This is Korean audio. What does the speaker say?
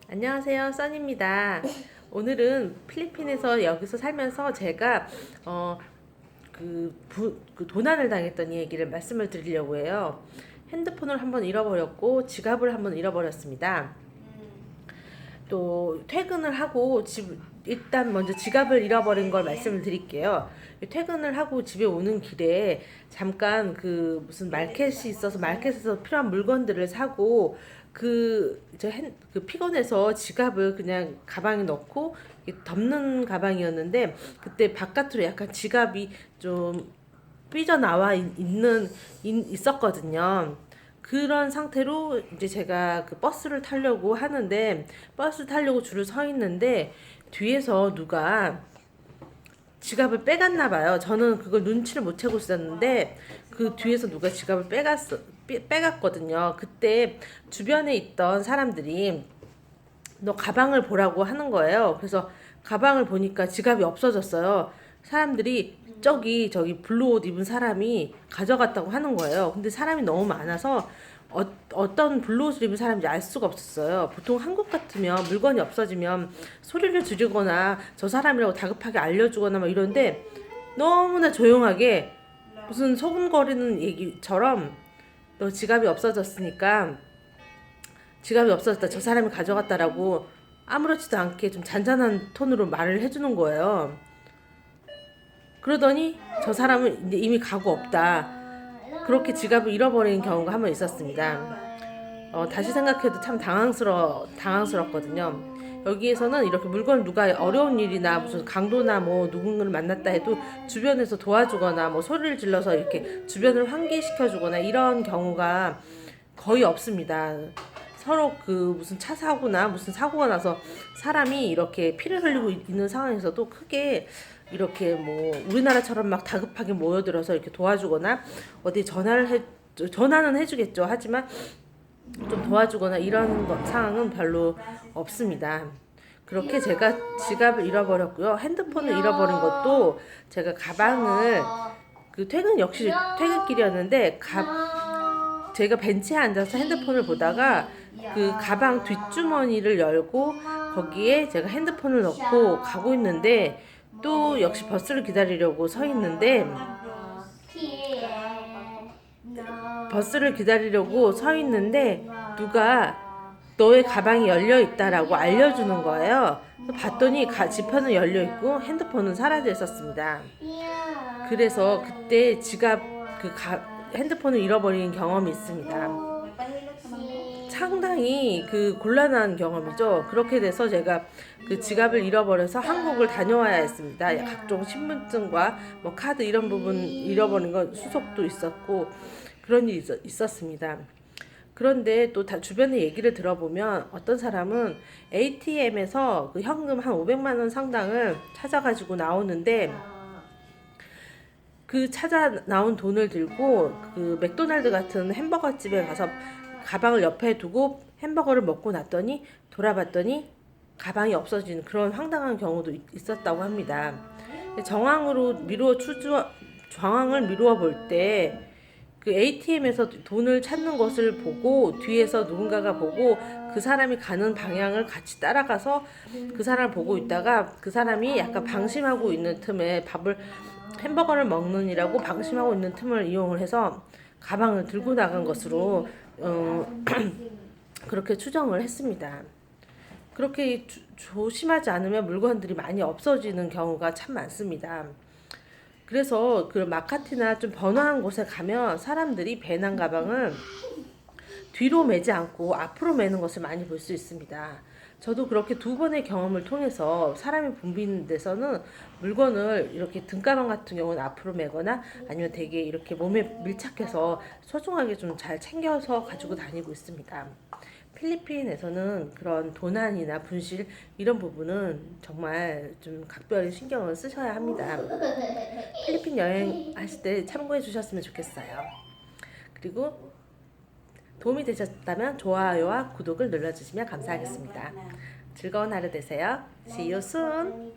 안녕하세요, 써니입니다. 오늘은 필리핀에서 여기서 살면서 제가 그 도난을 당했던 얘기를 말씀을 드리려고 해요. 핸드폰을 한번 잃어버렸고 지갑을 한번 잃어버렸습니다. 또 퇴근을 하고 일단 먼저 지갑을 잃어버린 걸 말씀을 드릴게요. 퇴근을 하고 집에 오는 길에 잠깐 그 무슨 마켓이 있어서 마켓에서 필요한 물건들을 사고 그 피곤해서 지갑을 그냥 가방에 넣고 덮는 가방이었는데 그때 바깥으로 약간 지갑이 좀 삐져나와 있었거든요. 그런 상태로 이제 제가 그 버스를 타려고 하는데 버스 타려고 줄을 서 있는데 뒤에서 누가 지갑을 빼갔나 봐요. 저는 그걸 눈치를 못 채고 있었는데 그 뒤에서 누가 지갑을 빼갔거든요. 그때 주변에 있던 사람들이 너 가방을 보라고 하는 거예요. 그래서 가방을 보니까 지갑이 없어졌어요. 사람들이 저기 블루 옷 입은 사람이 가져갔다고 하는 거예요. 근데 사람이 너무 많아서 어떤 블루 옷을 입은 사람인지 알 수가 없었어요. 보통 한국 같으면 물건이 없어지면 소리를 지르거나 저 사람이라고 다급하게 알려주거나 막 이런데 너무나 조용하게 무슨 소금거리는 얘기처럼 너 지갑이 없어졌으니까 지갑이 없어졌다. 저 사람이 가져갔다라고 아무렇지도 않게 좀 잔잔한 톤으로 말을 해주는 거예요. 그러더니 저 사람은 이제 이미 가고 없다. 그렇게 지갑을 잃어버리는 경우가 한 번 있었습니다. 다시 생각해도 참 당황스럽거든요. 여기에서는 이렇게 물건 누가 어려운 일이나 무슨 강도나 뭐 누군가를 만났다 해도 주변에서 도와주거나 뭐 소리를 질러서 이렇게 주변을 환기시켜주거나 이런 경우가 거의 없습니다. 서로 그 무슨 차 사고나 무슨 사고가 나서 사람이 이렇게 피를 흘리고 있는 상황에서도 크게 이렇게 뭐 우리나라처럼 막 다급하게 모여들어서 이렇게 도와주거나 어디 전화는 해주겠죠. 하지만 좀 도와주거나 이런 상황은 별로 없습니다. 그렇게 제가 지갑을 잃어버렸고요. 핸드폰을 잃어버린 것도 제가 가방을 그 역시 퇴근길이었는데 제가 벤치에 앉아서 핸드폰을 보다가 그 가방 뒷주머니를 열고 거기에 제가 핸드폰을 넣고 가고 있는데 또 역시 버스를 기다리려고 서 있는데 누가 너의 가방이 열려 있다라고 알려주는 거예요. 봤더니 지퍼는 열려 있고 핸드폰은 사라져 있었습니다. 그래서 그때 핸드폰을 잃어버린 경험이 있습니다. 상당히 그 곤란한 경험이죠. 그렇게 돼서 제가 그 지갑을 잃어버려서 한국을 다녀와야 했습니다. 각종 신분증과 뭐 카드 이런 부분 잃어버린 건 수속도 있었고 그런 일이 있었습니다. 그런데 또 주변에 얘기를 들어보면 어떤 사람은 ATM에서 그 현금 한 500만 원 상당을 찾아가지고 나오는데 그 찾아 나온 돈을 들고 그 맥도날드 같은 햄버거 집에 가서 가방을 옆에 두고 햄버거를 먹고 났더니 돌아봤더니 가방이 없어진 그런 황당한 경우도 있었다고 합니다. 정황을 미루어 볼 때 그 ATM에서 돈을 찾는 것을 보고 뒤에서 누군가가 보고 그 사람이 가는 방향을 같이 따라가서 그 사람을 보고 있다가 그 사람이 약간 방심하고 있는 틈에 햄버거를 먹느니라고 방심하고 있는 틈을 이용을 해서 가방을 들고 나간 것으로 그렇게 추정을 했습니다. 그렇게 조심하지 않으면 물건들이 많이 없어지는 경우가 참 많습니다. 그래서 그 마카티나 좀 번화한 곳에 가면 사람들이 배낭 가방을 뒤로 매지 않고 앞으로 매는 것을 많이 볼 수 있습니다. 저도 그렇게 2번의 경험을 통해서 사람이 붐비는 데서는 물건을 이렇게 등가방 같은 경우는 앞으로 매거나 아니면 되게 이렇게 몸에 밀착해서 소중하게 좀 잘 챙겨서 가지고 다니고 있습니다. 필리핀에서는 그런 도난이나 분실 이런 부분은 정말 좀 각별히 신경을 쓰셔야 합니다. 필리핀 여행하실 때 참고해 주셨으면 좋겠어요. 그리고 도움이 되셨다면 좋아요와 구독을 눌러주시면 감사하겠습니다. 즐거운 하루 되세요. See you soon.